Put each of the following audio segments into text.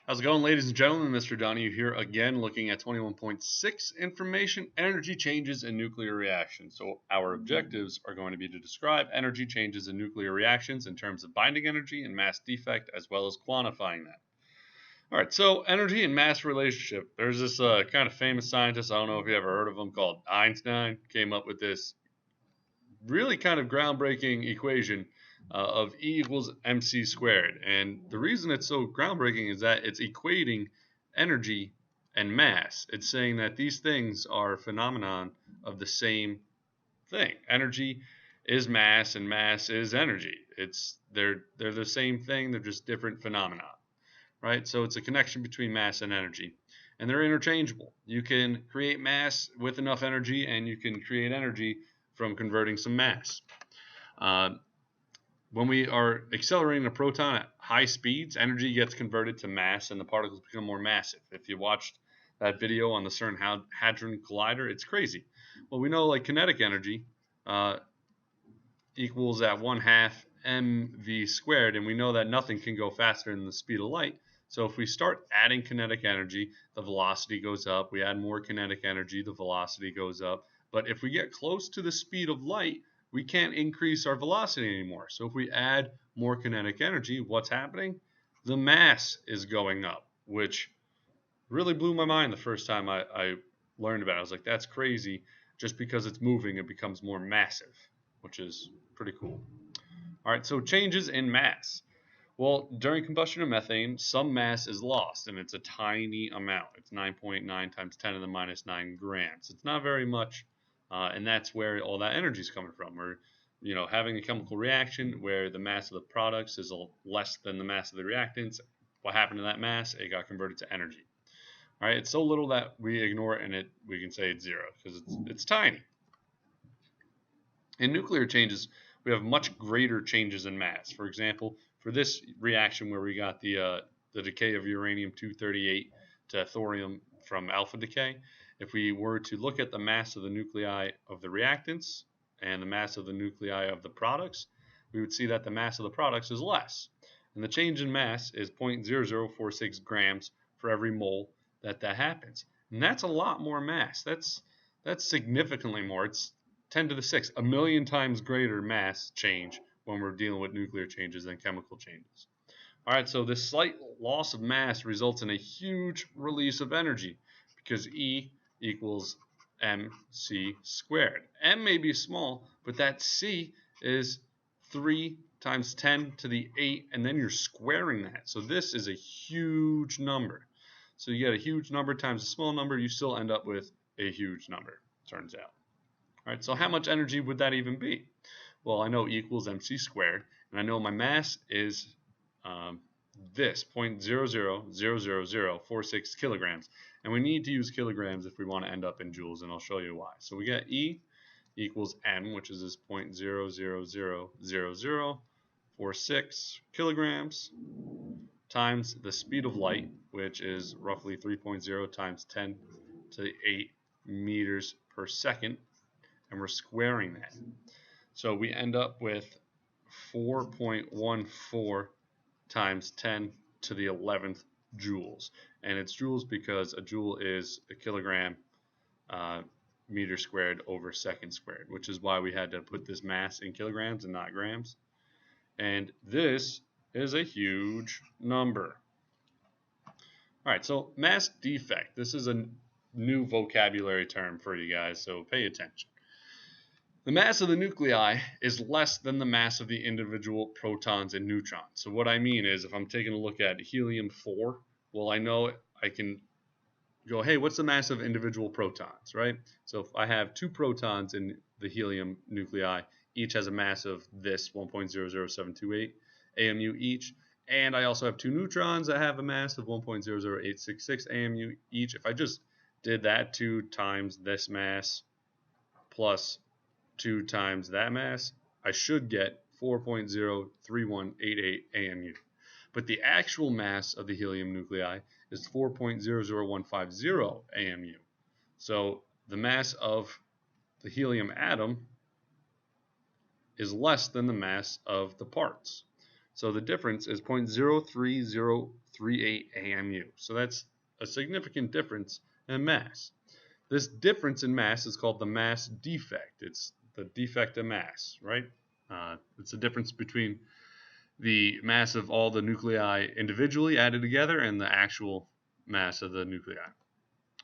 How's it going, ladies and gentlemen? Mr. Donahue here again, looking at 21.6 information, energy changes in nuclear reactions. So our objectives are going to be to describe energy changes in nuclear reactions in terms of binding energy and mass defect, as well as quantifying that. All right, so energy and mass relationship. There's this kind of famous scientist, I don't know if you ever heard of him, called Einstein, came up with this really kind of groundbreaking equation of E equals mc squared. And the reason it's so groundbreaking is that it's equating energy and mass. It's saying that these things are a phenomenon of the same thing. Energy is mass and mass is energy. They're the same thing, they're just different phenomena, right? So it's a connection between mass and energy. And they're interchangeable. You can create mass with enough energy, and you can create energy from converting some mass. When we are accelerating a proton at high speeds, energy gets converted to mass and the particles become more massive. If you watched that video on the CERN Hadron Collider, it's crazy. Well, we know like kinetic energy equals at 1/2 mv squared, and we know that nothing can go faster than the speed of light. So if we start adding kinetic energy, the velocity goes up. We add more kinetic energy, the velocity goes up. But if we get close to the speed of light, we can't increase our velocity anymore. So if we add more kinetic energy, what's happening? The mass is going up, which really blew my mind the first time I learned about it. I was like, that's crazy. Just because it's moving, it becomes more massive, which is pretty cool. All right, so changes in mass. Well, during combustion of methane, some mass is lost, and it's a tiny amount. It's 9.9 times 10 to the minus 9 grams. It's not very much. And that's where all that energy is coming from. We're, having a chemical reaction where the mass of the products is less than the mass of the reactants. What happened to that mass? It got converted to energy. All right, it's so little that we ignore it, and we can say it's zero because it's tiny. In nuclear changes, we have much greater changes in mass. For example, for this reaction where we got the decay of uranium-238 to thorium from alpha decay, if we were to look at the mass of the nuclei of the reactants and the mass of the nuclei of the products, we would see that the mass of the products is less. And the change in mass is 0.0046 grams for every mole that happens. And that's a lot more mass. That's significantly more. It's 10 to the 6, a million times greater mass change when we're dealing with nuclear changes than chemical changes. All right, so this slight loss of mass results in a huge release of energy because E equals mc squared. M may be small, but that c is 3 times 10 to the 8, and then you're squaring that. So this is a huge number. So you get a huge number times a small number, you still end up with a huge number, turns out. All right, so how much energy would that even be? Well, I know E equals mc squared, and I know my mass is this 0.000046 kilograms, and we need to use kilograms if we want to end up in joules, and I'll show you why. So we get E equals m, which is this 0.000046 kilograms, times the speed of light, which is roughly 3.0 times 10 to the 8 meters per second, and we're squaring that. So we end up with 4.14 times 10 to the 11th joules. And it's joules because a joule is a kilogram meter squared over second squared, which is why we had to put this mass in kilograms and not grams. And this is a huge number. All right, so mass defect. This is a new vocabulary term for you guys, so pay attention. The mass of the nuclei is less than the mass of the individual protons and neutrons. So what I mean is if I'm taking a look at helium-4, well, I know I can go, hey, what's the mass of individual protons, right? So if I have 2 protons in the helium nuclei, each has a mass of this 1.00728 AMU each, and I also have 2 neutrons that have a mass of 1.00866 AMU each. If I just did that 2 times this mass plus 2 times that mass, I should get 4.03188 AMU. But the actual mass of the helium nuclei is 4.00150 AMU. So the mass of the helium atom is less than the mass of the parts. So the difference is 0.0303 38 AMU. So that's a significant difference in mass. This difference in mass is called the mass defect. It's the defect of mass, right? It's the difference between the mass of all the nuclei individually added together and the actual mass of the nuclei.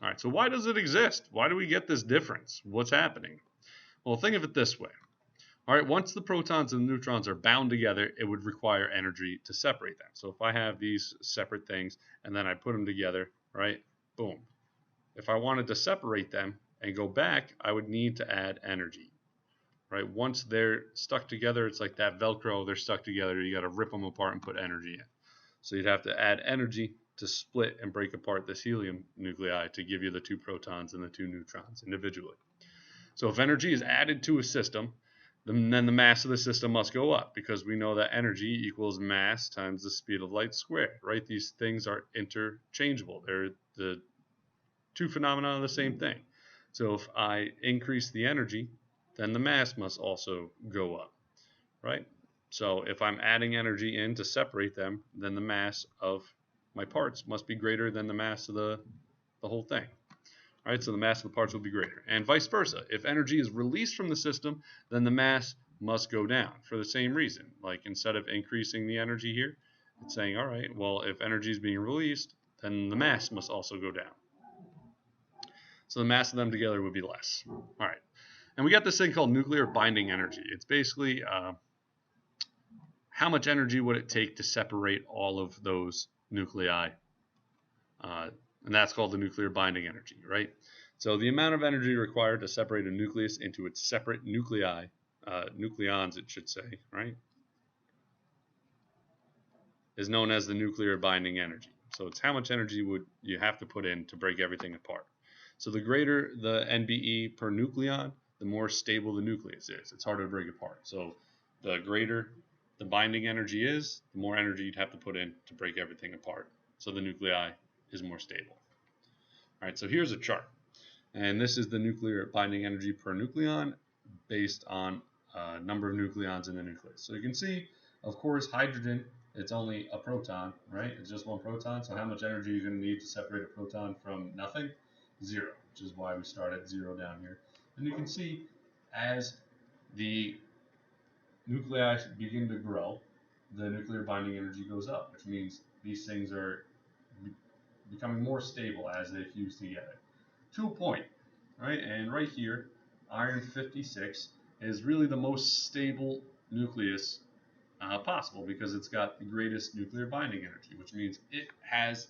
All right, so why does it exist? Why do we get this difference? What's happening? Well, think of it this way. All right, once the protons and the neutrons are bound together, it would require energy to separate them. So if I have these separate things and then I put them together, right, boom. If I wanted to separate them and go back, I would need to add energy, right? Once they're stuck together, it's like that Velcro, they're stuck together. You got to rip them apart and put energy in. So you'd have to add energy to split and break apart this helium nuclei to give you the 2 protons and the 2 neutrons individually. So if energy is added to a system, then the mass of the system must go up, because we know that energy equals mass times the speed of light squared, right? These things are interchangeable. They're the 2 phenomena are the same thing. So if I increase the energy, then the mass must also go up, right? So if I'm adding energy in to separate them, then the mass of my parts must be greater than the mass of the whole thing. All right, so the mass of the parts will be greater. And vice versa. If energy is released from the system, then the mass must go down for the same reason. Like instead of increasing the energy here, it's saying, all right, well, if energy is being released, then the mass must also go down. So the mass of them together would be less. All right. And we got this thing called nuclear binding energy. It's basically how much energy would it take to separate all of those nuclei, and that's called the nuclear binding energy, right? So the amount of energy required to separate a nucleus into its separate nuclei, nucleons it should say, right, is known as the nuclear binding energy. So it's how much energy would you have to put in to break everything apart. So the greater the NBE per nucleon, the more stable the nucleus is. It's harder to break apart. So the greater the binding energy is, the more energy you'd have to put in to break everything apart. So the nuclei is more stable. All right, so here's a chart. And this is the nuclear binding energy per nucleon based on number of nucleons in the nucleus. So you can see, of course, hydrogen, it's only a proton, right? It's just 1 proton. So how much energy are you going to need to separate a proton from nothing? 0, which is why we start at 0 down here. And you can see as the nuclei begin to grow, the nuclear binding energy goes up, which means these things are becoming more stable as they fuse together to a point, right? And right here, iron 56 is really the most stable nucleus possible, because it's got the greatest nuclear binding energy, which means it has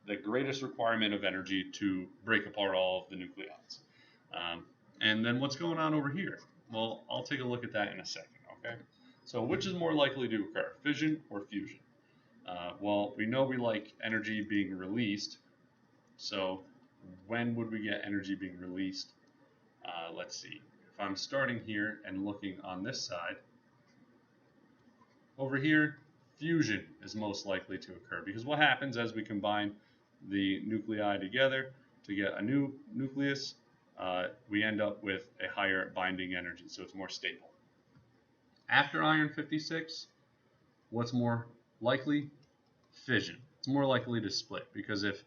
the greatest requirement of energy to break apart all of the nucleons. And then what's going on over here? Well, I'll take a look at that in a second, okay? So which is more likely to occur, fission or fusion? Well, we know we like energy being released. So when would we get energy being released? Let's see. If I'm starting here and looking on this side, over here, fusion is most likely to occur, because what happens as we combine the nuclei together to get a new nucleus, we end up with a higher binding energy, so it's more stable. After iron 56, what's more likely? Fission. It's more likely to split, because if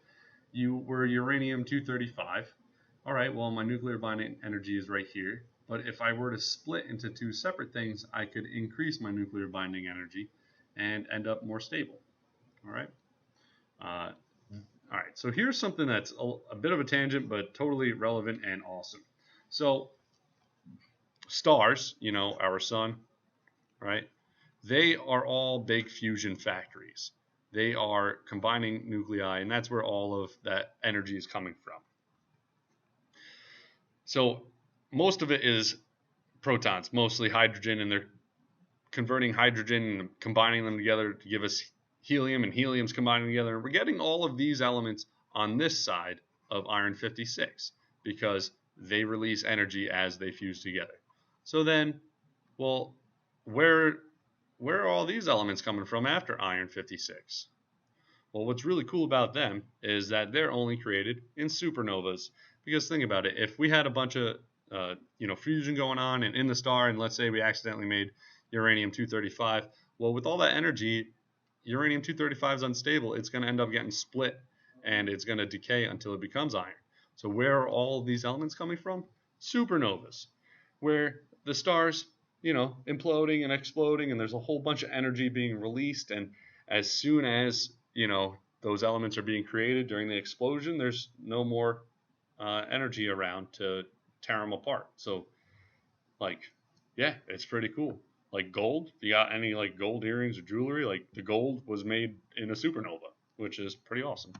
you were uranium 235, all right, well, my nuclear binding energy is right here, but if I were to split into 2 separate things, I could increase my nuclear binding energy and end up more stable. All right. All right, so here's something that's a bit of a tangent, but totally relevant and awesome. So stars, you know, our sun, right? They are all big fusion factories. They are combining nuclei, and that's where all of that energy is coming from. So most of it is protons, mostly hydrogen, and they're converting hydrogen and combining them together to give us helium, and helium's combining together. And we're getting all of these elements on this side of iron 56 because they release energy as they fuse together. So then, well, where are all these elements coming from after iron 56? Well, what's really cool about them is that they're only created in supernovas. Because think about it, if we had a bunch of fusion going on and in the star, and let's say we accidentally made uranium 235, well, with all that energy, uranium-235 is unstable, it's going to end up getting split and it's going to decay until it becomes iron. So where are all of these elements coming from? Supernovas, where the stars, imploding and exploding, and there's a whole bunch of energy being released, and as soon as, those elements are being created during the explosion, there's no more energy around to tear them apart. So, yeah, it's pretty cool. Like gold, if you got any like gold earrings or jewelry, like the gold was made in a supernova, which is pretty awesome.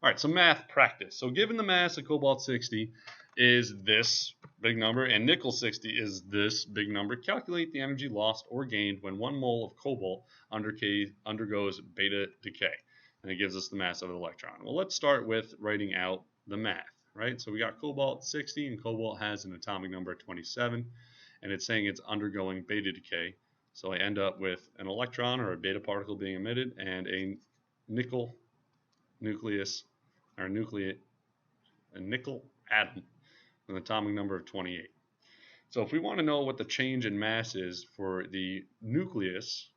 All right, so math practice. So given the mass of cobalt-60 is this big number and nickel-60 is this big number, calculate the energy lost or gained when 1 mole of cobalt undergoes beta decay. And it gives us the mass of an electron. Well, let's start with writing out the math, right? So we got cobalt-60, and cobalt has an atomic number of 27, and it's saying it's undergoing beta decay. So I end up with an electron or a beta particle being emitted and a nickel nucleus or a nickel atom with an atomic number of 28. So if we want to know what the change in mass is for the nucleus,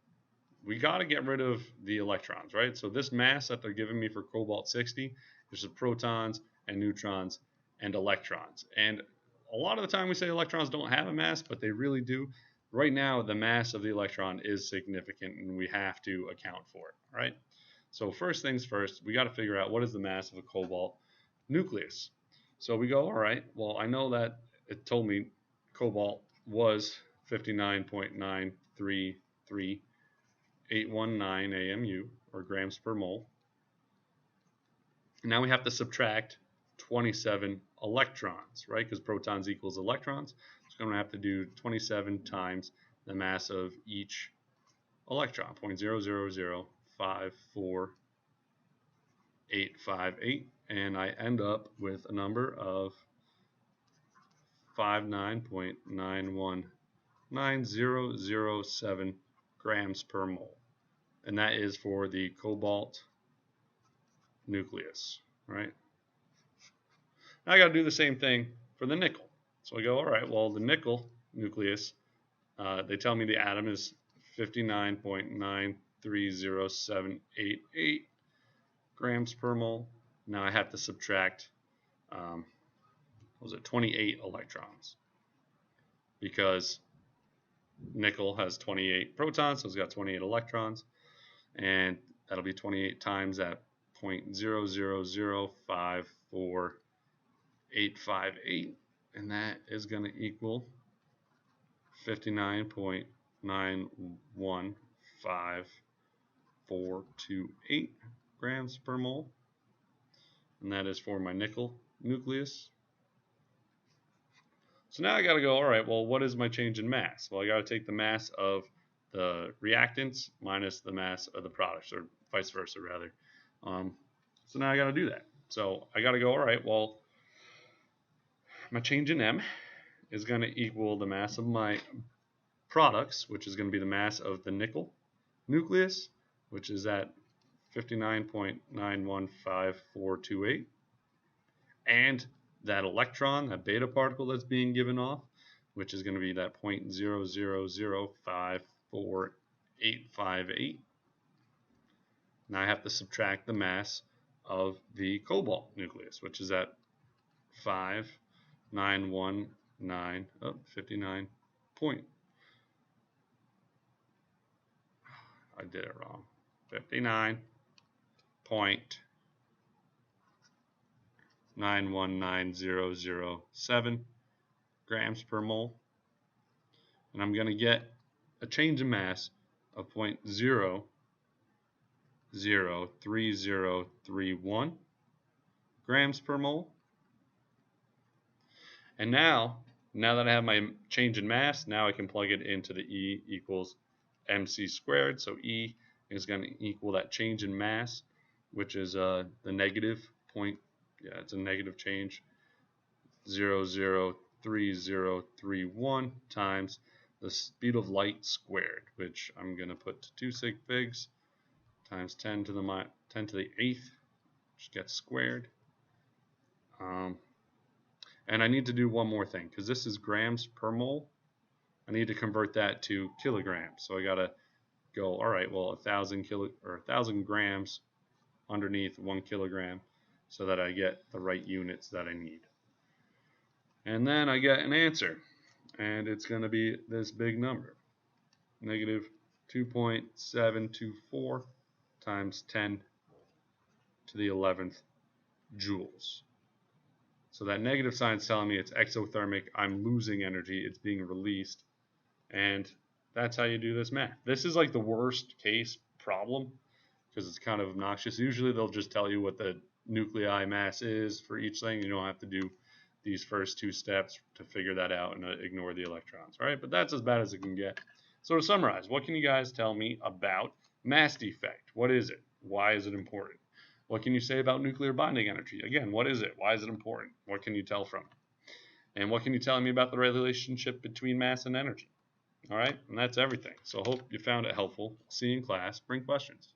we got to get rid of the electrons, right? So this mass that they're giving me for cobalt-60 is protons and neutrons and electrons. And a lot of the time we say electrons don't have a mass, but they really do. Right now, the mass of the electron is significant, and we have to account for it, right? So first things first, we got to figure out what is the mass of a cobalt nucleus. So we go, all right, well, I know that it told me cobalt was 59.933819 AMU, or grams per mole. Now we have to subtract 27 electrons, right? Because protons equals electrons. So I'm going to have to do 27 times the mass of each electron, 0.0054858, and I end up with a number of 59.91907 grams per mole. And that is for the cobalt nucleus, right? Now I got to do the same thing for the nickel. So I go, all right, well, the nickel nucleus, they tell me the atom is 59.930788 grams per mole. Now I have to subtract, 28 electrons, because nickel has 28 protons, so it's got 28 electrons, and that'll be 28 times that 0.000548858, and that is going to equal 59.915428 grams per mole, and that is for my nickel nucleus. So now I got to go, all right, well, what is my change in mass? Well, I got to take the mass of the reactants minus the mass of the products, or vice versa, rather. So now I got to do that. So I got to go, all right, well, my change in M is going to equal the mass of my products, which is going to be the mass of the nickel nucleus, which is at 59.915428, and that electron, that beta particle that's being given off, which is going to be that 0.000548858. Now I have to subtract the mass of the cobalt nucleus, which is at 59 point. I did it wrong. 59.919007 grams per mole. And I'm going to get a change in mass of 0.003031 grams per mole. And now that I have my change in mass, now I can plug it into the E equals mc squared. So E is going to equal that change in mass, which is the negative point. Yeah, it's a negative change, 0.003031 times the speed of light squared, which I'm going to put to 2 sig figs times 10 to the 8th, which gets squared. And I need to do one more thing, because this is grams per mole. I need to convert that to kilograms. So I got to go, all right, well, 1,000 grams underneath 1 kilogram so that I get the right units that I need. And then I get an answer, and it's going to be this big number, negative 2.724 times 10 to the 11th joules. So that negative sign is telling me it's exothermic. I'm losing energy. It's being released. And that's how you do this math. This is like the worst case problem because it's kind of obnoxious. Usually they'll just tell you what the nuclei mass is for each thing. You don't have to do these first two steps to figure that out and ignore the electrons. All right, but that's as bad as it can get. So to summarize, what can you guys tell me about mass defect? What is it? Why is it important? What can you say about nuclear bonding energy? Again, what is it? Why is it important? What can you tell from it? And what can you tell me about the relationship between mass and energy? All right, and that's everything. So hope you found it helpful. See you in class. Bring questions.